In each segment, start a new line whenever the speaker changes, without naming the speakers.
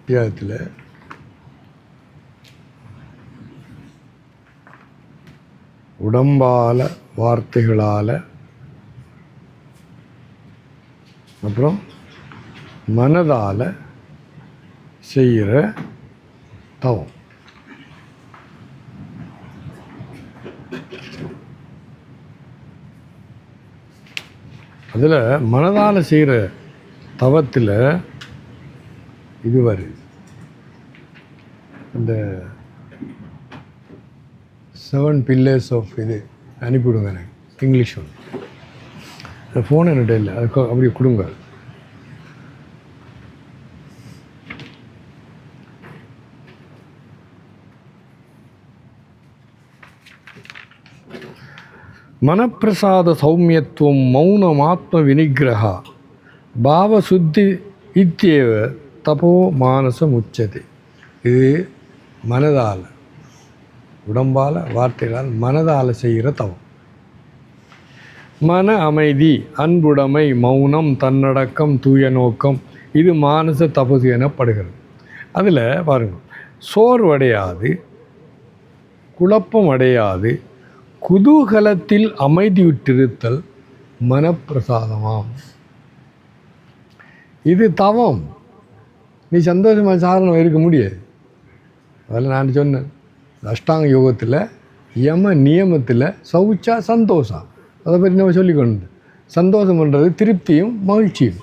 அத்தியாயத்தில் உடம்பால் வார்த்தைகளால் அப்புறம் மனதால் செய்கிற தவம். அதில் மனதால் செய்கிற தவத்தில் இது வருது. இந்த 7 pillars ஆஃப் இது அனுப்பிவிடுங்க எனக்கு இங்கிலீஷ் ஒன்று. அந்த ஃபோன் என்கிட்ட இல்லை, அதுக்கு அப்படி கொடுங்க. மனப்பிரசாத சௌமியத்துவம் மௌனமாத்ம வினிகிரகா பாவசுத்தி இத்தியேவ தபோ மானசம் உச்சது. இது மனதால், உடம்பால் வார்த்தைகளால் மனதால் செய்கிற தவம். மன அமைதி, அன்புடைமை, மௌனம், தன்னடக்கம், தூய நோக்கம், இது மானச தபசு எனப்படுகிறது. அதில் பாருங்கள், சோர்வடையாது, குழப்பம் அடையாது, குதூகலத்தில் அமைதியுற்றிருத்தல் மனப்பிரசாதமாம். இது தவம். நீ சந்தோஷமாக சாதாரணமாக இருக்க முடியாது. அதில் நான் சொன்னேன், அஷ்டாங்க யோகத்தில் யம நியமத்தில் சௌச்சா சந்தோஷம், அதை பற்றி நம்ம சொல்லிக்கொண்டு, சந்தோஷம் பண்ணுறது திருப்தியும் மகிழ்ச்சியும்.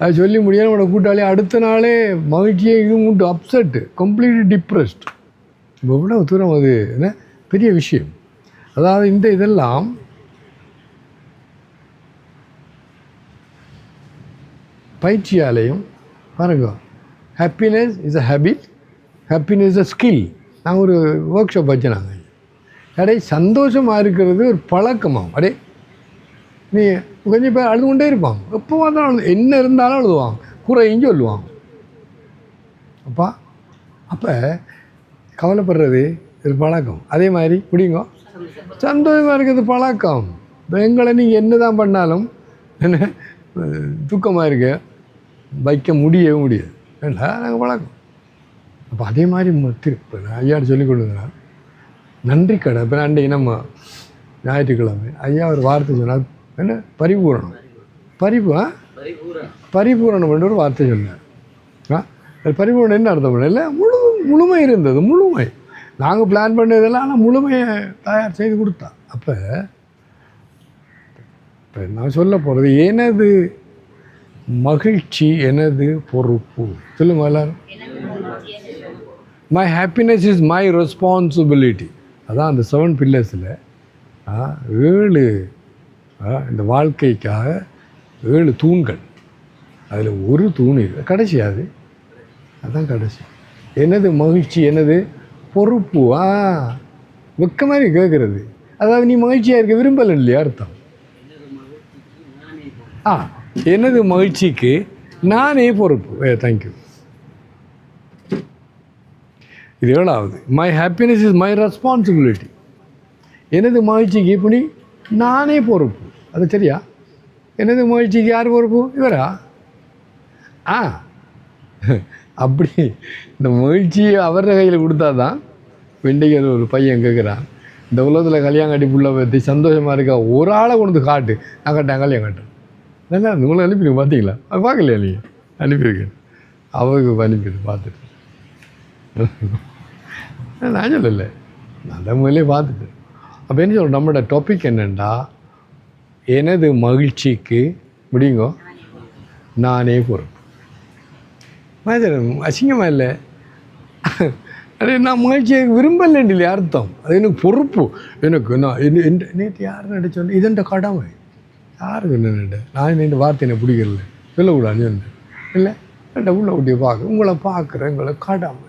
அது சொல்லி முடியாது. நம்மளோட கூட்டாளி அடுத்த நாளே மகிழ்ச்சியை இது உண்டு, அப்செட்டு, கம்ப்ளீட்லி டிப்ரெஸ்ட். இப்போ எவ்வளோ தூரம் அது என்ன பெரிய விஷயம். அதாவது இந்த இதெல்லாம் பயிற்சியாலையும் பாருங்க. Happiness is a habit, happiness is a skill. நான் ஒரு ஒர்க் ஷாப் வச்சேன். நாங்கள் அடே சந்தோஷமாக இருக்கிறது ஒரு பழக்கமாகும். அடே நீ கொஞ்சம் பேர் அழுது கொண்டே இருப்பாங்க, எப்போ பார்த்தாலும் அழுது, என்ன இருந்தாலும் அழுதுவாங்க, குறையும் சொல்லுவாங்க. அப்போ கவலைப்படுறது ஒரு பழக்கம். அதே மாதிரி பிடிங்க, சந்தோஷமாக இருக்கிறது பழக்கம். எங்களை நீங்கள் என்ன தான் பண்ணாலும் என்ன துக்கமாக இருக்க வைக்க முடியவே முடியாது. ஏண்டா நாங்கள் பழக்கம். அப்போ அதே மாதிரி இப்போ நான் ஐயாட்ட சொல்லிக் கொடுக்குறேன், நன்றி கடை. இப்போ அன்றைக்கு நம்ம ஞாயிற்றுக்கிழமை ஐயா ஒரு வார்த்தை சொன்னார், என்ன பரிபூரணம், பரிபூரணம் என்ற ஒரு வார்த்தை சொன்னார். பரிபூரணம் என்ன அர்த்தம் பண்ணல, முழுமை இருந்தது, முழுமை. நாங்கள் பிளான் பண்ணதெல்லாம் ஆனால் முழுமையை தயார் செய்து கொடுத்தா. அப்போ நான் சொல்ல போகிறது, எனது மகிழ்ச்சி எனது பொறுப்பு. சொல்லுங்க எல்லாரும். My happiness is my responsibility. அதான் அந்த 7 pillars-ல் 7 இந்த வாழ்க்கைக்காக 7 தூண்கள். அதில் ஒரு தூண் இது கடைசி. அதுதான் கடைசி. எனது மகிழ்ச்சி எனது பொறுப்பு. வெக்க மாதிரி கேட்குறது. அதாவது நீ மகிழ்ச்சியாக இருக்க விரும்பலை இல்லையா அர்த்தம். எனது மகிழ்ச்சிக்கு நானே பொறுப்பு. தேங்க்யூ. இது 7வது. My happiness is my responsibility. எனது மகிழ்ச்சிக்கு இப்படி நானே பொறுப்பு. அது சரியா? எனது மகிழ்ச்சிக்கு யார் பொறுப்பு? இவரா? அப்படி இந்த மகிழ்ச்சியை அவர கையில் கொடுத்தா தான். இன்றைக்கு ஒரு பையன் கேட்குறான், இந்த உலகத்தில் கல்யாணம் கட்டி புள்ள பற்றி சந்தோஷமாக இருக்கா, ஒரு ஆளை கொண்டு காட்டு, நான் கட்டேன் கல்யாணம் கட்டேன். நல்லா உங்களை அனுப்பிடுங்க, பார்த்தீங்களா? அது பார்க்கலையா நீங்கள்? அனுப்பியிருக்கேன், அவருக்கு அனுப்பிடு பார்த்துட்டு. நான் சொல்லலை, நல்ல முறையிலே பார்த்துட்டு. அப்போ என்ன சொல்கிறோம், நம்மளோட டாபிக் என்னென்னா, எனது மகிழ்ச்சிக்கு முடியுங்கோ நானே பொறுப்பு. அசிங்கமாக இல்லை. அது நான் மகிழ்ச்சியை விரும்பலேன் இல்லையா அர்த்தம். அது எனக்கு பொறுப்பு. எனக்கு நான் நேற்று யார் நடிச்சோன்னு இதென்ட கடமை. யாருக்கு என்ன நான் இந்த வார்த்தை எனக்கு பிடிக்கல சொல்லக்கூடாது சொன்னேன். இல்லை என்கிட்ட உள்ள ஊட்டியை பார்க்க உங்களை பார்க்குறேன், உங்களை கடமை.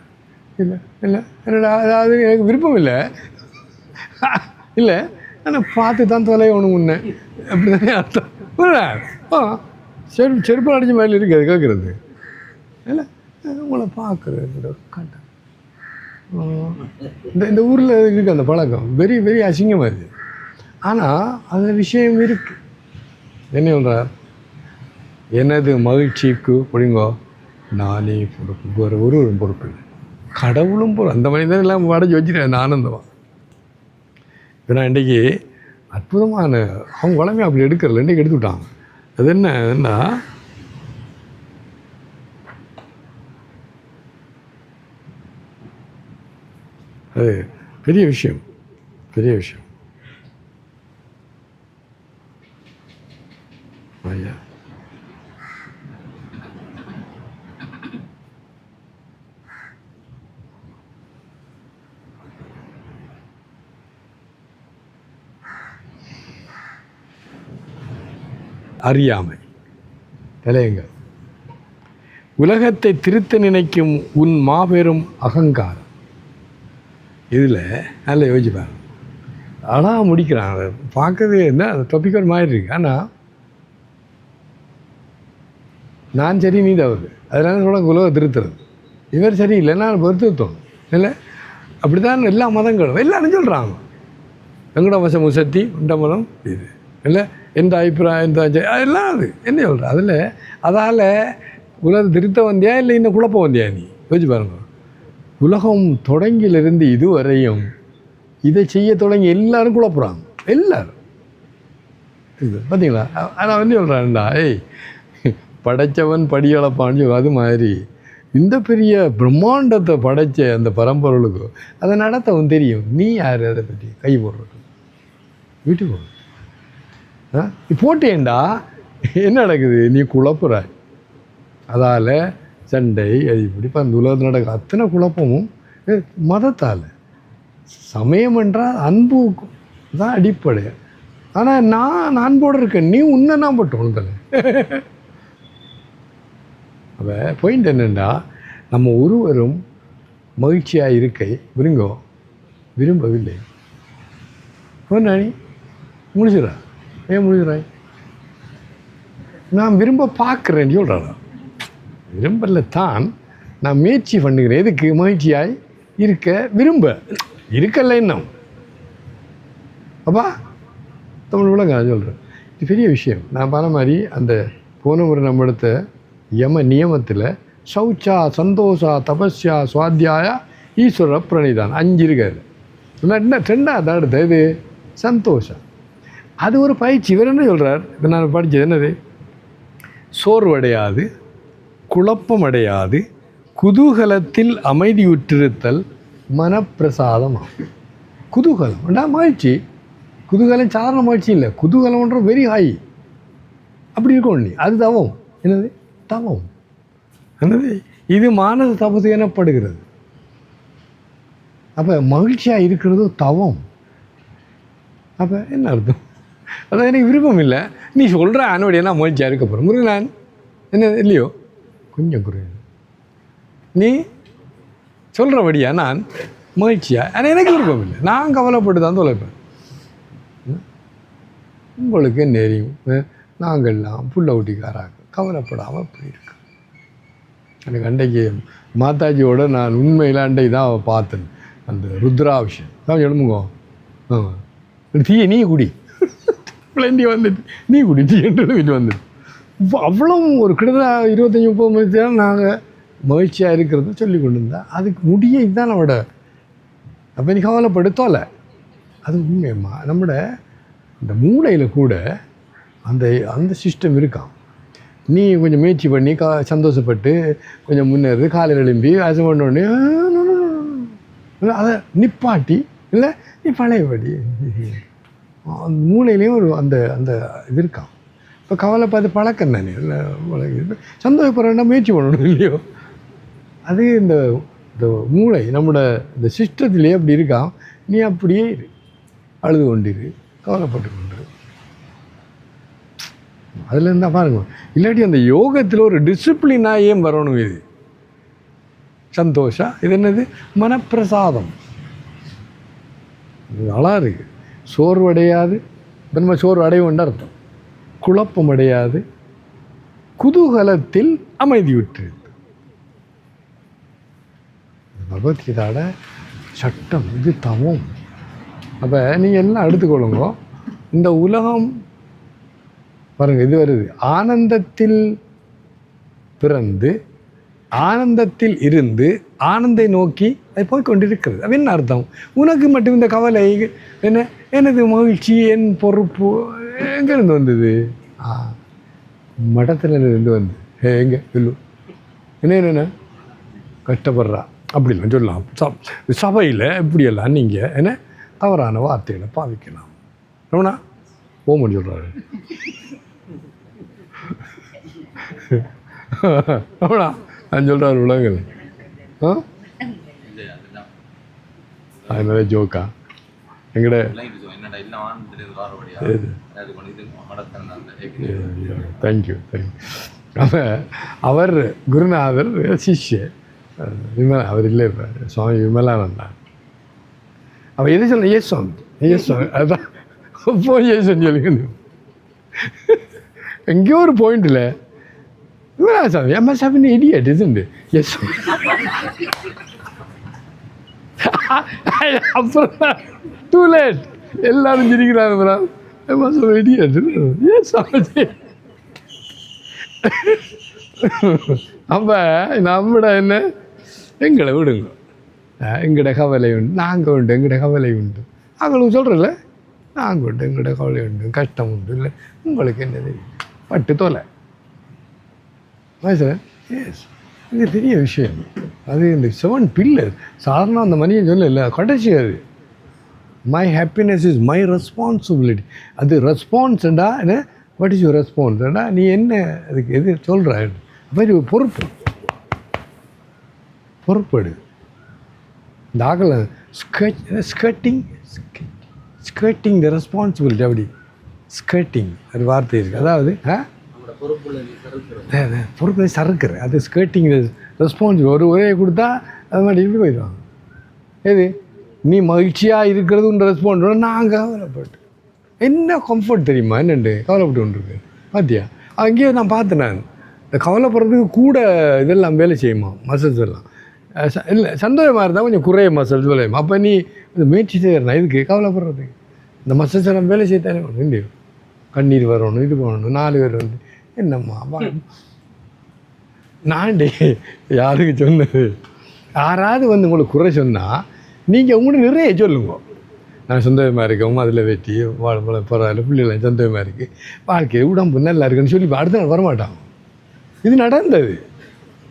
இல்லை இல்லை என்னடா, அதாவது எனக்கு விருப்பம் இல்லை இல்லை, ஆனால் பார்த்து தான் தொலைவணும் முன்னே அப்படி தானே அர்த்தம். செருப்பு அடித்த மாதிரி இருக்குது அது கேட்குறது. இல்லை உங்களை பார்க்குறேன் கடமை. இந்த ஊரில் இருக்குது அந்த பழக்கம். வெரி வெரி அசிங்கமாக இருக்குது. ஆனால் அந்த விஷயம் இருக்குது. என்ன சொல்கிறார், எனது மகிழ்ச்சிக்கு பிடிங்கோ நானே பொறுப்பு, வேறு ஒருவரும் பொறுப்பு இல்லை, கடவுளும் பொறுப்பு. அந்த மனிதன் எல்லாம் வடைஞ்சி வச்சுட்டேன் ஆனந்தமாக. ஏன்னா இன்றைக்கி அற்புதமான அவங்க வளமே அப்படி எடுக்கிறல, இன்றைக்கி எடுத்து விட்டாங்க. அது என்னன்னா அது பெரிய விஷயம், பெரிய விஷயம். ஐயா அறியாமை தலையங்கள். உலகத்தை திருத்த நினைக்கும் உன் மாபெரும் அகங்காரம். இதில் நல்ல யோசிப்பாங்க. ஆனால் முடிக்கிறான் அதை பார்க்கவே என்ன அந்த டாபிக் ஒரு மாதிரி இருக்கு. ஆனால் நான் சரி நீ தவறு, அதனால சொல்ல உலகம் திருத்துறது. இவர் சரி இல்லைன்னா பொறுத்துத்தோம் இல்லை. அப்படி தான் எல்லா மதங்களும் எல்லாரும் சொல்கிறாங்க. எங்கட வசம் முசத்தி உண்ட மதம் இது இல்லை, எந்த அபிப்பிராயம் எந்த அதெல்லாம் அது என்ன சொல்கிற. அதில் அதால் உலகம் திருத்த வந்தியா இல்லை இன்னும் குழப்பம் வந்தியா நீ யோசிச்சு பாருங்க. உலகம் தொடங்கியிலிருந்து இதுவரையும் இதை செய்ய தொடங்கி எல்லாரும் குழப்புறாங்க, எல்லாரும். இது பார்த்தீங்களா? ஆனால் வந்து சொல்கிறான்டா, ஏய் படைத்தவன் படியளப்பான்னு சொல்லி அது மாதிரி இந்த பெரிய பிரம்மாண்டத்தை படைத்த அந்த பரம்பொருளுக்கு அதை நடத்தவும் தெரியும். நீ யார் அதை பற்றி கை போடுறது? வீட்டுக்கு போ. நீ போட்டேன்டா என்ன நடக்குது? நீ குழப்புறாய். அதால் சண்டை அது இப்படி இப்போ அந்த உலகத்தில் நடக்க அத்தனை குழப்பமும் மதத்தால். சமயம் என்றால் அன்பு தான் அடிப்படை. ஆனால் நான் அன்போடு இருக்கேன், நீ உன்னை நான் போட்டு உணர்ந்தல. அப்போ பாயிண்ட் என்னென்னா, நம்ம ஒருவரும் மகிழ்ச்சியாக இருக்கை விரும்பவில்லை. நீ முடிச்சுடா, ஏன் முடிச்சுறாய்? நான் விரும்ப பார்க்குறேன்னு சொல்கிறான். விரும்பல தான் நான் முயற்சி பண்ணுகிறேன். எதுக்கு? மகிழ்ச்சியாய் இருக்க விரும்ப இருக்கல இன்னும். அப்பா தமிழ் விளங்க சொல்கிறேன். இது பெரிய விஷயம். நான் பண்ண மாதிரி அந்த போன முறை நம்ம எடுத்த யம நியமத்தில் சௌச்சா, சந்தோஷா, தபஸ்யா, சுவாத்தியாயா, ஈஸ்வர பிரணிதான் 5 இருக்காது. என்ன 2வது அடுத்த இது சந்தோஷம். அது ஒரு பயிற்சி. இவர் என்ன சொல்கிறார்? இப்போ நான் படித்தது என்னது? சோர்வடையாது, குழப்பமடையாது, குதூகலத்தில் அமைதியுற்றிருத்தல் மனப்பிரசாதமாகும். குதூகலம் வேண்டா மகிழ்ச்சி. குதூகலம் சாதாரண மகிழ்ச்சி இல்லை, குதூகலம்ன்ற வெரி ஹை. அப்படி இருக்கும் நீ. அது தவம். என்னது? தவம். என்னது? இது மானச தபசு எனப்படுகிறது. அப்போ மகிழ்ச்சியாக இருக்கிறது தவம். அப்போ என்ன அர்த்தம்? அதான் எனக்கு விருப்பம் இல்லை. நீ சொல்கிற ஆனோடைய நான் மகிழ்ச்சியாக இருக்க போகிறேன். முருகன் என்ன இல்லையோ கொஞ்சம் குறையும். நீ சொல்கிறபடியா நான் மகிழ்ச்சியாக, ஆனால் எனக்கு விருப்பம் இல்லை. நான் கவலைப்பட்டு தான் தொலைப்பேன். உங்களுக்கு நெறியும் நாங்கள்லாம் புள்ள ஊட்டிக்காராக கவலைப்படாமல் போயிருக்கோம். எனக்கு அன்றைக்கு மாதாஜியோட நான் உண்மையில் அன்றைக்கு தான் பார்த்தேன் அந்த ருத்ராபிஷேகம். தான் எழுமுங்கோ தீய நீ குடி பிளண்டி வந்துட்டு நீ குடி தீயன்றது வீட்டு வந்துட்டு. அவ்வளோ ஒரு கிட்டத்தட்ட 25-30 மணி நேரம் நாங்கள் மகிழ்ச்சியாக இருக்கிறத சொல்லி கொண்டு இருந்தால் அதுக்கு முடிய இதுதான் நம்மளோட. அப்போ நீ கவலைப்படுத்தோல. அது உண்மையம்மா. நம்மளோட இந்த மூளையில் கூட அந்த அந்த சிஸ்டம் இருக்கான். நீ கொஞ்சம் முயற்சி பண்ணி சந்தோஷப்பட்டு கொஞ்சம் முன்னேறது, காலையில் எழும்பி அது பண்ணோடனே அதை நிப்பாட்டி இல்லை நீ பழையபடி மூளையிலையும் ஒரு அந்த அந்த இது இருக்கான். இப்போ கவலை பார்த்து பழக்கம் தானே இல்லை சந்தோஷப்படுறா முயற்சி பண்ணணும் இல்லையோ. அது இந்த இந்த மூளை நம்மளோட இந்த சிஸ்டத்துலேயே அப்படி இருக்கான். நீ அப்படியே இரு, அழுது கொண்டிரு, கவலைப்பட்டு கொண்டிரு. அதில் இருந்தால் பாருங்க. இல்லாட்டி அந்த யோகத்தில் ஒரு டிசிப்ளினாக ஏன் வரணும்? இது சந்தோஷம். இது என்னது? மனப்பிரசாதம். இது நல்லா இருக்குது. சோர்வடையாது. இப்போ நம்ம சோர்வு அடைவோன்ற அர்த்தம். குழப்பம் அடையாது, குதூகலத்தில் அமைதி விட்டு. பகவத்கீதாவோட சட்டம் இது தவம். அப்போ நீங்கள் எல்லாம் எடுத்துக்கொள்ளுங்க. இந்த உலகம் பாருங்கள், இது வருது ஆனந்தத்தில் பிறந்து ஆனந்தத்தில் இருந்து ஆனந்தை நோக்கி அது போய்கொண்டிருக்கிறது. அது என்ன அர்த்தம்? உனக்கு மட்டும் இந்த கவலை என்ன, எனது மகிழ்ச்சி, என் பொறுப்பு எங்கேருந்து வந்தது? மடத்துல இருந்து வந்து எங்கே சொல்லு என்ன கஷ்டப்படுறா அப்படிலாம் சொல்லலாம். சபையில் இப்படியெல்லாம் நீங்கள் என்ன தவறான வார்த்தைகளை பாவிக்கலாம். ரமணா ஓமன் சொல்கிறாரு. ரமணா நான் சொல்கிறாரு உலகங்கள் அதனால ஜோக்கா எங்கட தேங்க்யூ. அவர் குருநாதர் சிஷ்ய விமலா, அவர் இல்லை இப்போ சுவாமி விமலானந்தா. அவள் எது சொல்ல ஏ சுவாமி அதுதான் போய் ஏசன் சொல்லுங்க. எங்கேயோ ஒரு பாயிண்டில் விமலா சாமி அம்மா சாமி இடியட் இதுண்டு எஸ் அப்புறம் டூ லேட் எல்லாரும் சிரிக்கிறாங்க. அம்மா சாமி இடியட் ஏன் சாமி. அப்போ நம்மட என்ன எங்களை விடுங்க, எங்கட கவலை உண்டு, நாங்கள் உண்டு, எங்கட கவலை உண்டு. அவங்களுக்கு சொல்கிறல நாங்கள் உண்டு, எங்கட கவலை உண்டு, கஷ்டம் உண்டு. இல்லை உங்களுக்கு என்ன தெரியும், பட்டு தோலை சார். எஸ், இது பெரிய விஷயம். அது இந்த 7 பில்லர் சாதாரண அந்த மணியை சொல்லலை, கடைசி அது my happiness is my responsibility. அது ரெஸ்பான்ஸ்டா என்ன, வாட் இஸ் யூர் ரெஸ்பான்ஸ்டா, நீ என்ன அதுக்கு எது சொல்கிற மாதிரி பொறுப்பு பொறுப்பெடு. இந்த ஆகல ஸ்கர்ட்டிங் த ரெஸ்பான்சிபிலிட்டி, அப்படி ஸ்கர்ட்டிங் அது வார்த்தை இருக்குது. அதாவது பொறுப்பை சறுக்குற அது ஸ்கர்ட்டிங் ரெஸ்பான்சிபிள். ஒரு உரையை கொடுத்தா அது மாதிரி இப்படி போயிடுவாங்க. எது நீ மகிழ்ச்சியாக இருக்கிறது உன் ரெஸ்பான்சிபிள். நான் கவலைப்பட்டு என்ன கம்ஃபர்ட் தெரியுமா, என்னண்டு கவலைப்பட்டு கொண்டிருக்கு பார்த்தியா. அங்கேயே நான் பார்த்தேன், நான் இந்த கவலைப்படுறதுக்கு கூட இதெல்லாம் வேலை செய்யுமா, மசில்ஸ் எல்லாம். இல்லை சந்தோஷமாக இருந்தால் கொஞ்சம் குறைய மசில்ஸ் விளையும். அப்போ நீ இந்த முயற்சி செய்யறா இதுக்கு கவலைப்படுறதுக்கு. இந்த மசில்ஸ் எல்லாம் வேலை செய்யத்தானே வேணும் இல்லையோ. கண்ணீர் வரணும், இது பண்ணணும், 4 பேர் வந்து என்னம்மா நான்டே யாருக்கு சொன்னது. யாராவது வந்து உங்களுக்கு குறை சொன்னால் நீங்கள் உங்களுக்கு நிறைய சொல்லுங்க. நான் சொந்தமாக இருக்கவும் அதில் வெட்டி வாழை பரவாயில்ல, பிள்ளைகள் சொந்தமாக இருக்குது, வாழ்க்கை உடம்பு நல்லா இருக்குன்னு சொல்லி அடுத்த நாள் வரமாட்டாங்க. இது நடந்தது.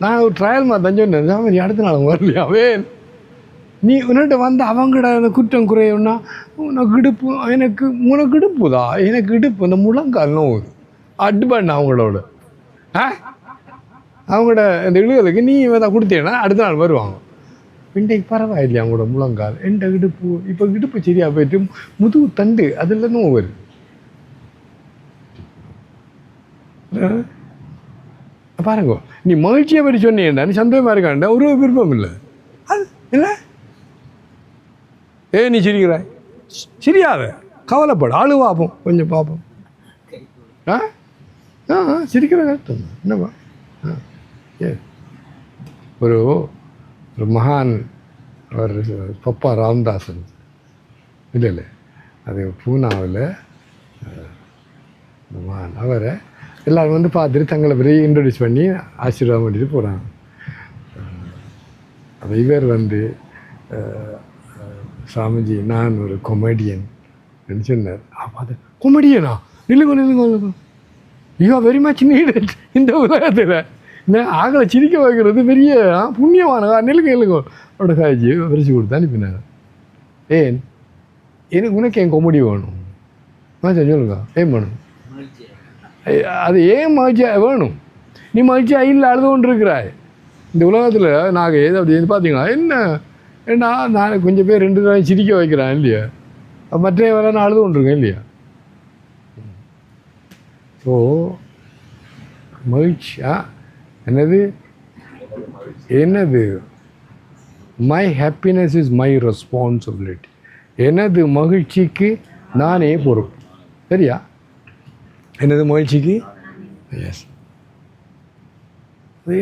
நான் ஒரு ட்ரையல் மாதிரி தான் சொன்னேன். சாமி அடுத்த நாள் வரலையா வேன் நீ உன்னிட்ட வந்து அவங்கட அந்த குற்றம் குறையும்னா உனக்கு இடுப்பு, எனக்கு உனக்கு இடுப்புதா, எனக்கு இடுப்பு அந்த முழங்கால் நோவுது அட்பான் அவங்களோட அவங்களோட இந்த இழுகளுக்கு நீ தான் கொடுத்தேன்னா அடுத்த நாள் வருவாங்க. இன்றைக்கு பரவாயில்லையா அவங்களோட முழங்கால், எந்த இடுப்பு இப்போ இடுப்பு சரியாக போயிட்டு முதுகு தண்டு அதில் நோவு வருது. பாருங்க, நீ மகிழ்ச்சியை பற்றி சொன்னீங்கடா, நீ சந்தோஷமாக இருக்காண்டா, ஒரு விருப்பம் இல்லை. அது இல்லை நீ சிரிக்கிறாய், சிரியாத, கவலைப்பட, ஆளு பார்ப்போம், கொஞ்சம் பார்ப்போம். சிரிக்கிற கஷ்டம் என்னப்பா. ஒரு மகான் அவர் பப்பா ராம்தாசன் இல்லை அது பூனாவில் மகான், அவரை எல்லோரும் வந்து பார்த்துட்டு தங்களை பெரிய இன்ட்ரடியூஸ் பண்ணி ஆசீர்வாதம் பண்ணிட்டு போகிறாங்க. அப்போ இவர் வந்து சாமிஜி நான் ஒரு கொமெடியன் சொன்னார். அது கொமெடியனா, நில்லுங்க you are very much needed இந்த உலகத்தில். ஆகலை சிரிக்க வைக்கிறது பெரிய புண்ணியமான நில்லுங்க அவரோட காய்ச்சி விரிச்சு கொடுத்து அனுப்பினாங்க. ஏன் எனக்கு உனக்கு என் கொமெடி வேணும் சொல்லுங்க, ஏன் வேணும்? அது ஏன் மகிழ்ச்சியாக வேணும்? நீ மகிழ்ச்சியாக இல்லை அழுது கொண்டு இருக்கிறாய் இந்த உலகத்தில். நாங்கள் ஏதோ அப்படி பார்த்தீங்களா என்ன ஏன்னா நான் கொஞ்சம் பேர் 2 நாள் சிரிக்க வைக்கிறேன் இல்லையா, மற்ற வேலை நான் அழுது கொண்டிருக்கேன் இல்லையா. ஸோ மகிழ்ச்சியா என்னது my happiness is my responsibility. எனது மகிழ்ச்சிக்கு நானே பொறுப்பு. சரியா? எனது மகிழ்ச்சிக்கு எஸ்.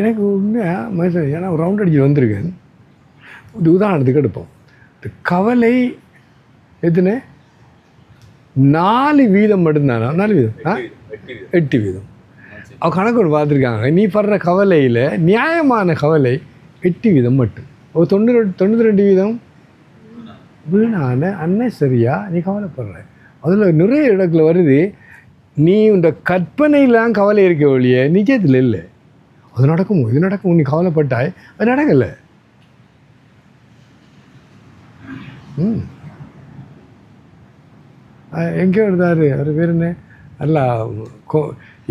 எனக்கு உண்மையாக ஏன்னா ரவுண்ட் அடிச்சு வந்திருக்கேன். ஒரு உதாரணத்துக்கு எடுப்போம். இந்த கவலை எத்தனை 4% மட்டும்தானா? 4%, 8%. அவ கணக்கு ஒன்று பார்த்துருக்காங்க. நீ படுற கவலையில் நியாயமான கவலை 8% மட்டும். ஒரு 92% வீணான அன்னசரியா நீ கவலைப்படுற. அதில் நிறைய இடத்துல வருது, நீ இந்த கற்பனையிலாம் கவலை இருக்க வழியே நிஜத்தில் இல்லை. அது நடக்கும், இது நடக்கும், நீ கவலைப்பட்டாய், அது நடக்கலை. எங்கே வருதாரு அவர் பேர் என்ன, நல்லா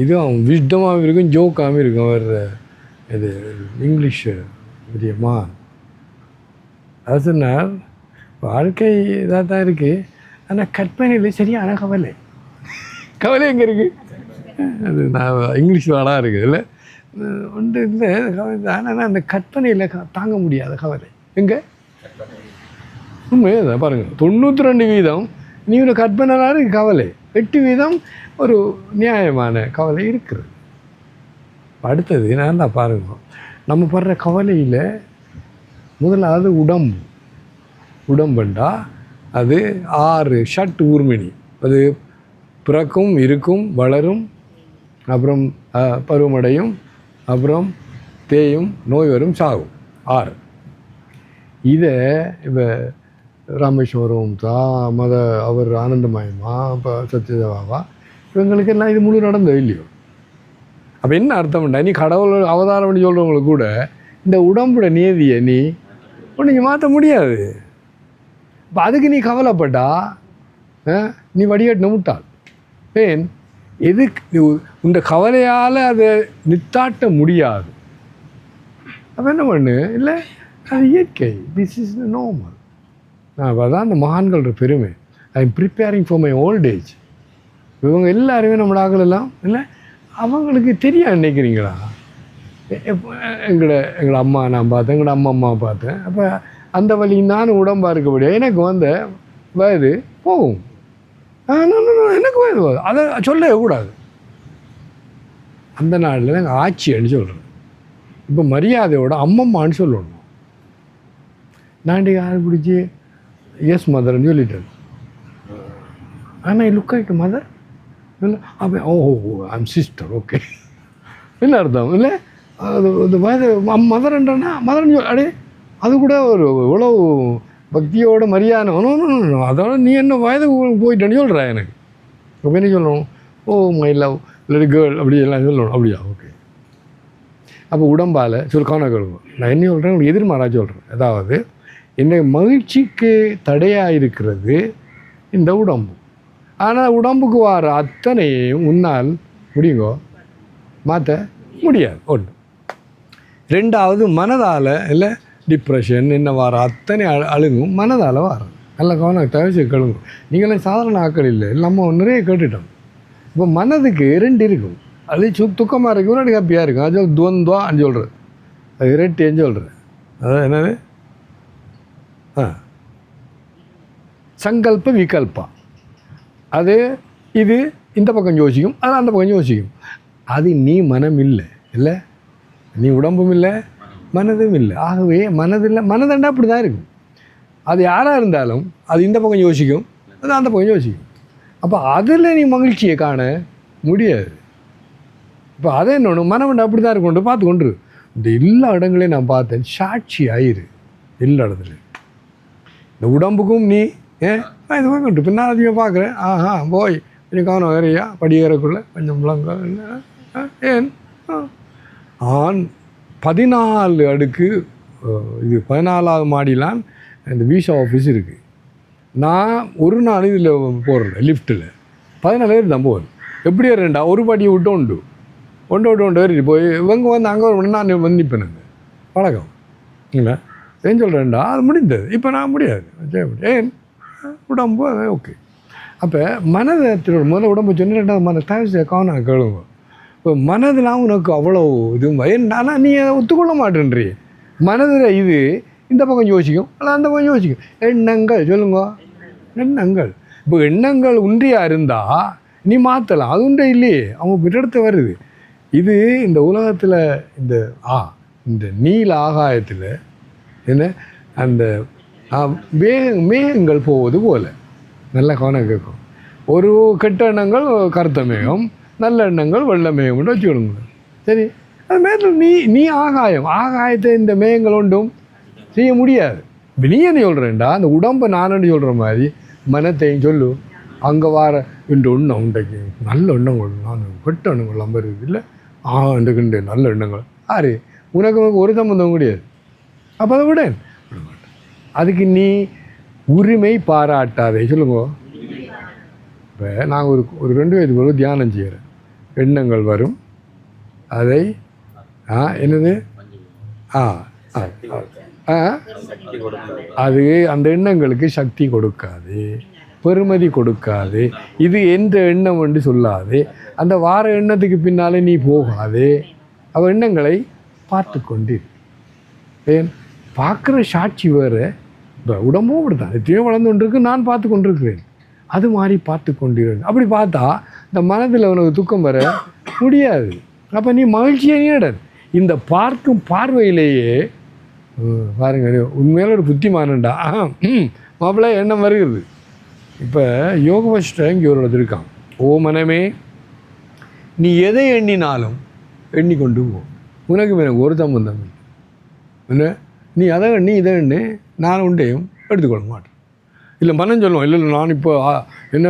இதுவும் விஷ்டமாகவும் இருக்கும், ஜோக்காகவும் இருக்கும். அவர் இது இங்கிலீஷு தெரியுமா? அது சொன்னார், வாழ்க்கை இதாக தான் இருக்குது, ஆனால் கற்பனையில் சரியான கவலை. கவலை எங்கே இருக்குது? அது நான் இங்கிலீஷ் வாடாக இருக்குது இல்லை ஒன்று இல்லை கவலை தான். ஆனால் அந்த கற்பனையில் தாங்க முடியாத கவலை எங்கே? உண்மையே தான் பாருங்கள். 92% நீ ஒரு கற்பனைலாம் இருக்குது கவலை, 8% ஒரு நியாயமான கவலை இருக்குது. அடுத்தது நான் தான் பாருங்க, நம்ம படுற கவலையில் முதலாவது உடம்புண்டா அது 6 ஷட் ஊர்மினி. அது பிறக்கும், இருக்கும், வளரும், அப்புறம் பருவமடையும், அப்புறம் தேயும், நோய் வரும், சாகும். 6. இதை இப்போ ராமேஸ்வரம் அவர் ஆனந்தமயமா, இப்போ சத்யதேவாவா, இவங்களுக்கெல்லாம் இது முழு நடந்தோ இல்லையோ? அப்போ என்ன அர்த்தம்ண்டா, நீ கடவுள் அவதாரம் பண்ணி சொல்கிறவங்களுக்கு கூட இந்த உடம்போட நியதியை நீ ஒன்றும் மாற்ற முடியாது. இப்போ அதுக்கு நீ கவலைப்பட்டா நீ வடிகட்டின முட்டாள். ஏன்? எதுக்கு உண்ட கவலையால் அதை நித்தாட்ட முடியாது. அப்போ என்ன பண்ணு, இல்லை அது இயற்கை, திஸ் இஸ் நார்மல். அதான் அந்த மகான்களோட பெருமை. I am preparing for my old age. இவங்க எல்லாருமே நம்ம ஆகலாம் இல்லை, அவங்களுக்கு தெரியா நினைக்கிறீங்களா? எங்களை அம்மா நான் பார்த்தேன், எங்களோட அம்மாவை பார்த்தேன். அப்போ அந்த வழி நானும் உடம்பாக இருக்கக்கூடிய எனக்கு வந்த வயது போகும். எனக்கு வயது போகுது, அதை சொல்லவே கூடாது. அந்த நாளில் நாங்கள் ஆட்சின்னு சொல்கிறோம். இப்போ மரியாதையோட அம்மம்மான்னு சொல்லணும். நான்டி யார் பிடிச்சி எஸ் மதர்ன்னு சொல்லிட்டேன். ஆனால் லுக் ஆகிட்டு மதர் இல்லை, அப்போ ஐம் சிஸ்டர், ஓகே என்ன அர்த்தம் இல்லை? அது வயது மதர்ன்றனா மதர்ன்னு சொல். அடே அது கூட ஒரு இவ்வளோ பக்தியோட மரியாதை. அதோட நீ என்ன வயது போயிட்டேன்னு சொல்கிறா எனக்கு. அப்போ என்ன சொல்லணும்? ஓ மை லவ் இல்லை கேர்ள் அப்படி எல்லாம் சொல்லணும். அப்படியா? ஓகே. அப்போ உடம்பால் கவனம் கேளுங்க. நான் என்ன சொல்கிறேன், உங்களுக்கு எதிர்மாறாக சொல்கிறேன். அதாவது என்னை மகிழ்ச்சிக்கு தடையாக இருக்கிறது இந்த உடம்பு. ஆனால் உடம்புக்கு வர அத்தனையும் உன்னால் முடியுங்கோ மாற்ற முடியாது. ஒன்று. ரெண்டாவது, மனதால் இல்லை டிப்ரெஷன் என்ன வர அத்தனை அழுங்கும் மனதால் வரும். நல்ல கவனம் தவிச்சு கழுங்கும். நீங்களாம் சாதாரண ஆக்கள் இல்லை, நம்ம நிறைய கேட்டுட்டோம். இப்போ மனதுக்கு 2 இருக்கும். அது துக்கமாக இருக்கும், முன்னாடி ஹாப்பியாக இருக்கும். அது துவந்துவான்னு சொல்கிறது, அது இரட்டின்னு சொல்கிறது. அதான் என்னது சங்கல்ப விகல்பா. அது இது இந்த பக்கம் யோசிக்கும், அது அந்த பக்கம் யோசிக்கும். அது நீ மனம் இல்லை இல்லை, நீ உடம்பும் இல்லை, மனதும் இல்லை. ஆகவே மனதண்டா அப்படி தான் இருக்கும். அது யாராக இருந்தாலும் அது இந்த பக்கம் யோசிக்கும், அது அந்த பக்கம் யோசிக்கும். அப்போ அதில் நீ மகிழ்ச்சியை காண முடியாது. இப்போ அதை என்னொன்று மனமண்டா அப்படி தான் இருக்கும். பார்த்து கொண்டு இந்த எல்லா இடங்களையும் நான் பார்த்தேன், சாட்சி ஆயிரு எல்லா இடத்துலையும். இந்த உடம்புக்கும் நீ இது கொண்டு பின்னால் அதிகம் பார்க்குறேன். போய் கொஞ்சம் கவனம் வேறையா படிக்கிறக்குள்ளே கொஞ்சம் முழங்க. ஏன் 14 அடுக்கு இது 14வது மாடிலாம் இந்த விசா ஆஃபீஸ் இருக்குது. நான் ஒரு நாள் இதில் போடுறேன் லிஃப்ட்டில் 14 பேர் தான் போவேன். எப்படி வரேன்டா, ஒரு படியை விட்டு ஒன்று ஏறி போய் இவங்க வந்து அங்கே ஒரு நான் வந்து நிற்பேன். பழக்கம் இல்லை ஏன் சொல்கிறேன்டா, அது முடிந்தது. இப்போ நான் முடியாது, ஏன் உடம்பு ஓகே. அப்போ மனதோட முதல்ல உடம்பு சொன்ன, 2வது மன தவிர கவனம் கேளுங்க. இப்போ மனதெலாம் உனக்கு அவ்வளோ இது ஆனால் நீ அதை ஒத்துக்கொள்ள மாட்டேன்றி. மனதில் இது இந்த பக்கம் யோசிக்கும், அல்ல அந்த பக்கம் யோசிக்கும். எண்ணங்கள் சொல்லுங்க, எண்ணங்கள். இப்போ எண்ணங்கள் உன்றியாக இருந்தால் நீ மாற்றலாம், அது உண்டே இல்லையே, அவங்க பிறடுத்து வருது. இது இந்த உலகத்தில் இந்த நீல ஆகாயத்தில் என்ன அந்த மேகங்கள் போவது போல் நல்ல கவனம் கேட்கும். ஒரு கெட்ட எண்ணங்கள் கருத்த மேகம், நல்ல எண்ணங்கள் வெள்ள மேகம்னு வச்சுக்கணுங்க. சரி, அது மேலே நீ ஆகாயத்தை இந்த மேகங்கள் ஒன்றும் செய்ய முடியாது. இப்போ நீ என்ன சொல்கிறேன்டா, அந்த உடம்பை நானன்னு சொல்கிற மாதிரி மனத்தையும் சொல்லு. அங்கே வார இந்த எண்ணம் உண்டைக்கு நல்ல எண்ணங்கள், நான் கெட்ட எண்ணங்கள் நம்ப இருக்குது இல்லை, இன்றைக்கு நல்ல எண்ணங்கள் ஆறு உனக்கு ஒரு சம்பந்தம் கிடையாது. அப்போ அதை விட அதுக்கு நீ உரிமை பாராட்டாதே. சொல்லுங்க. இப்போ நாங்கள் ஒரு 2 வயதுக்கு தியானம் செய்கிறேன். எண்ணங்கள் வரும், அதை என்னது அது அந்த எண்ணங்களுக்கு சக்தி கொடுக்காது, பெருமதி கொடுக்காது. இது எந்த எண்ணம் என்று சொல்லாது, அந்த வார எண்ணத்துக்கு பின்னாலே நீ போகாது. அவ எண்ணங்களை பார்த்து கொண்டு ஏன் பார்க்குற சாட்சி வேறு. இப்போ உடம்பும் அப்படித்தான், எத்தனையோ வளர்ந்து கொண்டிருக்கு, நான் பார்த்து கொண்டிருக்கிறேன். அது மாதிரி பார்த்து கொண்டிருக்கிறேன். அப்படி பார்த்தா இந்த மனதில் உனக்கு துக்கம் வர முடியாது. அப்போ நீ மகிழ்ச்சியை நீடல். இந்த பார்க்கும் பார்வையிலேயே பாருங்க, உண்மையில ஒரு புத்திமானண்டா மாப்பிள்ளை எண்ணம் வருகிறது. இப்போ யோக வசிஷ்டர் இங்கே ஒரு இடத்துல இருக்கான். ஓ மனமே, நீ எதை எண்ணினாலும் எண்ணிக்கொண்டு போ, உனக்கு எனக்கு ஒரு சம்பந்தம் இல்லை. என்ன நீ அதை எண்ணி இதை எண்ணு, நான் உண்டையும் எடுத்துக்கொள்ள மாட்டேன். இல்லை மனம் சொல்லுவோம், இல்லை நான் இப்போ என்ன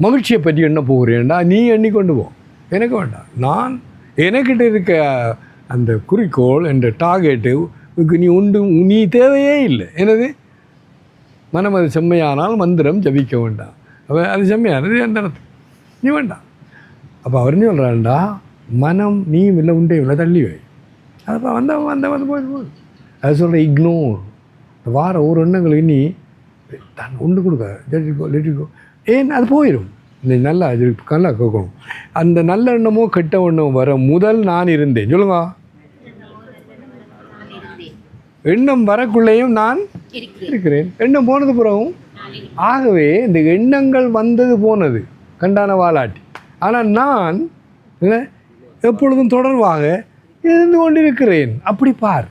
மகிழ்ச்சியை பற்றி எண்ண போகிறேன்டா, நீ எண்ணிக்கொண்டு போ, எனக்கு வேண்டாம். நான் எனக்கிட்ட இருக்க அந்த குறிக்கோள், என்ற டார்கெட்டு நீ தேவையே இல்லை. எனது மனம் அது செம்மையானால் மந்திரம் ஜபிக்க வேண்டாம். அப்போ அது செம்மையானது அந்த இடத்துல நீ வேண்டாம். அப்போ அவர் என்ன சொல்கிறான்டா, மனம் நீ இல்லை உண்டையும் இல்லை தள்ளி வை. அப்போ வந்த போது அது சொல்கிற இக்னோர். வார ஒரு எண்ணங்களுக்கு நீ தான் ஒன்று கொடுக்க லெட்டிக்கோ. ஏன் அது போயிடும். இந்த நல்லா கேட்கணும். அந்த நல்ல எண்ணமோ கெட்ட எண்ணமோ வர முதல் நான் இருந்தேன். சொல்லுங்க. எண்ணம் வரக்குள்ளேயும் நான் இருக்கிறேன், எண்ணம் போனது பிறகும். ஆகவே இந்த எண்ணங்கள் வந்தது போனது கண்டான வாலாட்டி. ஆனால் நான் எப்பொழுதும் தொடர்பாக இருந்து கொண்டிருக்கிறேன். அப்படி பார்.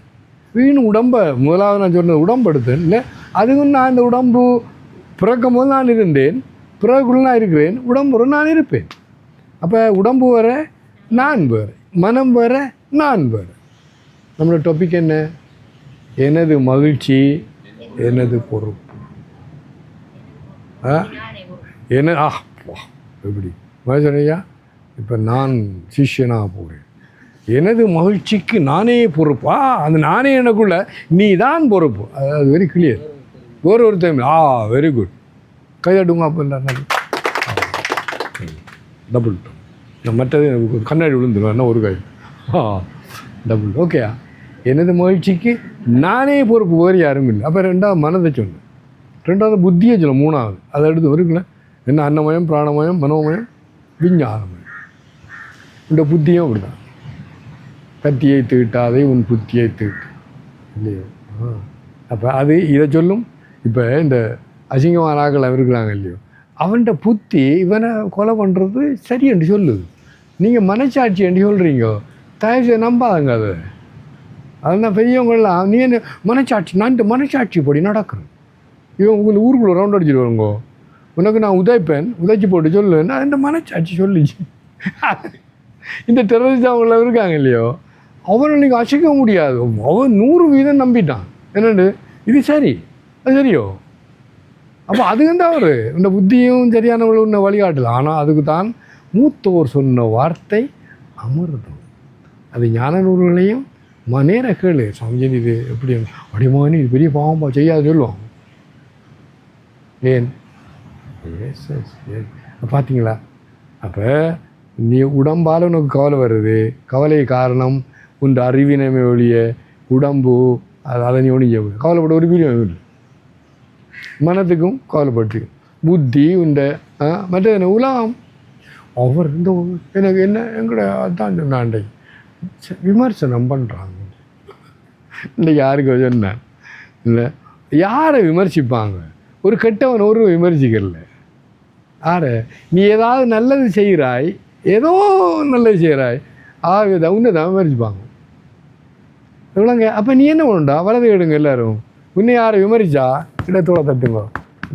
வீண் உடம்பை முதலாவது நான் சொன்னது உடம்பெடுத்தேன் இல்லை, அதுவும் நான் இந்த உடம்பு பிறக்கும் போது நான் இருந்தேன், பிறகுள்ள நான் இருக்கிறேன், உடம்பு நான் இருப்பேன். அப்போ உடம்பு வர நான் வேறு, மனம் வர நான் வேறு. நம்மளோட டாபிக் என்ன? எனது மகிழ்ச்சி எனது பொறுப்பு. என்ன எப்படி சொன்னையா? இப்போ நான் சிஷ்யனாக போகிறேன், எனது மகிழ்ச்சிக்கு நானே பொறுப்பா? அந்த நானே எனக்குள்ள நீ தான் பொறுப்பு. அது வெரி கிளியர். ஒரு டைம் வெரி குட், கைதட்டுங்க. அப்போ இல்லை டபுள் மற்றது கண்ணாடி விழுந்துடும் என்ன ஒரு கை டபுள். ஓகேயா? எனது மகிழ்ச்சிக்கு நானே பொறுப்பு, வேறு யாரும் இல்லை. அப்போ 2வது மனதை சொன்னேன், 2வது புத்தியை சொல்ல, 3வது அதை எடுத்து வருங்களேன். என்ன அன்னமயம், பிராணமயம், மனோமயம், விஞ்ஞானமயம். இந்த புத்தியும் அப்படி தான். கத்தியை தீட்டாதே உன் புத்தியை தீட்டு இல்லையோ. அப்போ அது இதை சொல்லும். இப்போ இந்த அசிங்கமான ஆக்கள் இருக்கிறாங்க இல்லையோ, அவன்கிட்ட புத்தி இவனை கொலை பண்ணுறது சரி என்று சொல்லுது. நீங்கள் மனச்சாட்சி என்று சொல்கிறீங்க, தயவுசெய்து நம்பாதங்க. அதுதான் பெரியவங்களாம் நீ என்ன மனச்சாட்சி, நான் இந்த மனச்சாட்சி படி நடக்கிறேன். இவன் உங்களுக்கு ஊருக்குள்ளே ரவுண்ட் அடிச்சுட்டு வருங்க, உனக்கு நான் உதைப்பேன், உதைச்சி போட்டு சொல்லுவேன், நான் இந்த மனச்சாட்சி சொல்லிச்சு. இந்த டெரரிஸ்ட் அவங்கள இருக்காங்க இல்லையோ, அவனை நீங்கள் அசைக்க முடியாது. அவன் 100% நம்பிட்டான். என்னண்டு இது சரி, அது சரியோ? அப்போ அதுக்கு தான் அவர் இந்த புத்தியும் சரியானவர்கள் உன்னை வழிகாட்டல. ஆனால் அதுக்கு தான் மூத்தோர் சொன்ன வார்த்தை அமிர்தம். அது ஞான நூல்களையும் நேர கேளு, சமையல் இது எப்படி அடிமானி இது பெரிய பாவம்பா செய்யாது சொல்லுவாங்க. ஏன் பார்த்தீங்களா? அப்போ நீ உடம்பால் உனக்கு கவலை வருது, கவலை காரணம் உன் அறிவினமை ஒழிய உடம்பு அதை நீ ஒழிய கவலைப்பட ஒரு பிரியம் இல்லை. மனத்துக்கும் கவலைப்பட்டு புத்தி உண்ட மற்ற என்ன உலகம் அவர் இந்த எனக்கு என்ன எங்கூட அதான் சொன்னாண்டை விமர்சனம் பண்ணுறாங்க. இன்றைக்கு யாருக்கு சொன்னேன் இல்லை, யாரை விமர்சிப்பாங்க? ஒரு கெட்டவன் ஒரு விமர்சிக்கல. யாரை? நீ ஏதாவது நல்லது செய்கிறாய், ஏதோ நல்லது செய்கிறாய், ஆக உன்னை தான் விமர்சிப்பாங்க. இவ்வளோங்க. அப்போ நீ என்ன பண்ணுண்டா? வலது எடுங்க எல்லோரும். உன்னை யாரை விமர்சிச்சா இடத்தோட தட்டுங்க,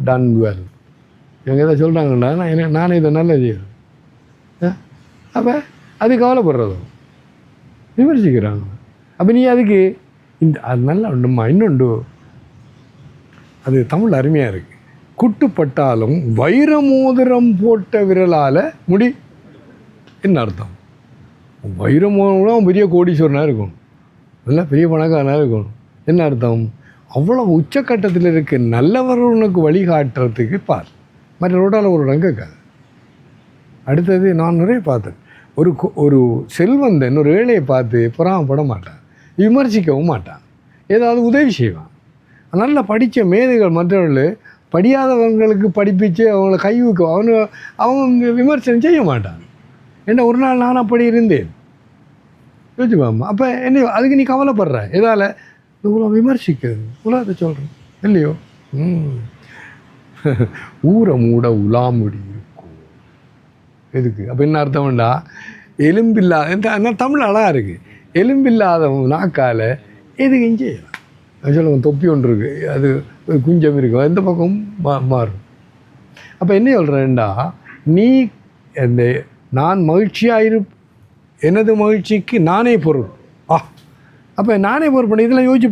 டன் வெல். இவங்க எதை சொல்கிறாங்கண்டா, நானே இதை நல்லது செய்கிறேன். அப்போ அது கவலைப்படுறதும் விமர்சிக்கிறாங்க. அப்போ நீ அதுக்கு அது நல்லா உண்டுமா இன்னொண்டு, அது தமிழ் அருமையாக இருக்குது. குட்டுப்பட்டாலும் வைரமோதிரம் போட்ட விரலால் முடி. என்ன அர்த்தம்? வைரமோதிரம் பெரிய கோடீஸ்வரனாக இருக்கணும், நல்லா பெரிய பணக்காரனாக இருக்கணும். என்ன அர்த்தம்? அவ்வளோ உச்சக்கட்டத்தில் இருக்க நல்லவர்கள் உனக்கு வழிகாட்டுறதுக்கு பார். மற்ற ரோட்டால் ஒரு ரங்கக்காது. அடுத்தது நான் நிறைய பார்த்தேன், ஒரு செல்வந்தன் ஒரு ஏழையை பார்த்து பொறாமப்பட மாட்டான், விமர்சிக்கவும் மாட்டான், ஏதாவது உதவி செய்வான். நல்லா படித்த மேதைகள் மற்றவர்கள் படியாதவங்களுக்கு படிப்பிச்சு அவங்கள கைவிக்க அவங்க விமர்சனம் செய்ய மாட்டான். என்ன ஒரு நாள் நான் அப்படி இருந்தேன் யோசிப்பாம்மா. அப்போ என்ன அதுக்கு நீ கவலைப்படுற எதால்? இவ்வளோ விமர்சிக்கிறது உலகத்தை சொல்கிறேன் இல்லையோ? ஊரை மூட உலாமுடி இருக்கும் எதுக்கு? அப்போ என்ன அர்த்தம்டா, எலும்பில்லாத தமிழ் அழகாக இருக்குது. எலும்பில்லாதவன் நாக்கால் எதுக்கும் செய்யலாம். சொல்லுவாங்க தொப்பி ஒன்று இருக்குது, அது குஞ்சம் இருக்கும், எந்த பக்கம் மாறும். அப்போ என்ன சொல்கிறேன்டா, நீ அந்த நான் மகிழ்ச்சியாக எனது மகிழ்ச்சிக்கு நானே பொருள். அப்போ நானே பொறுப்பு. இதெல்லாம் யோசிச்சு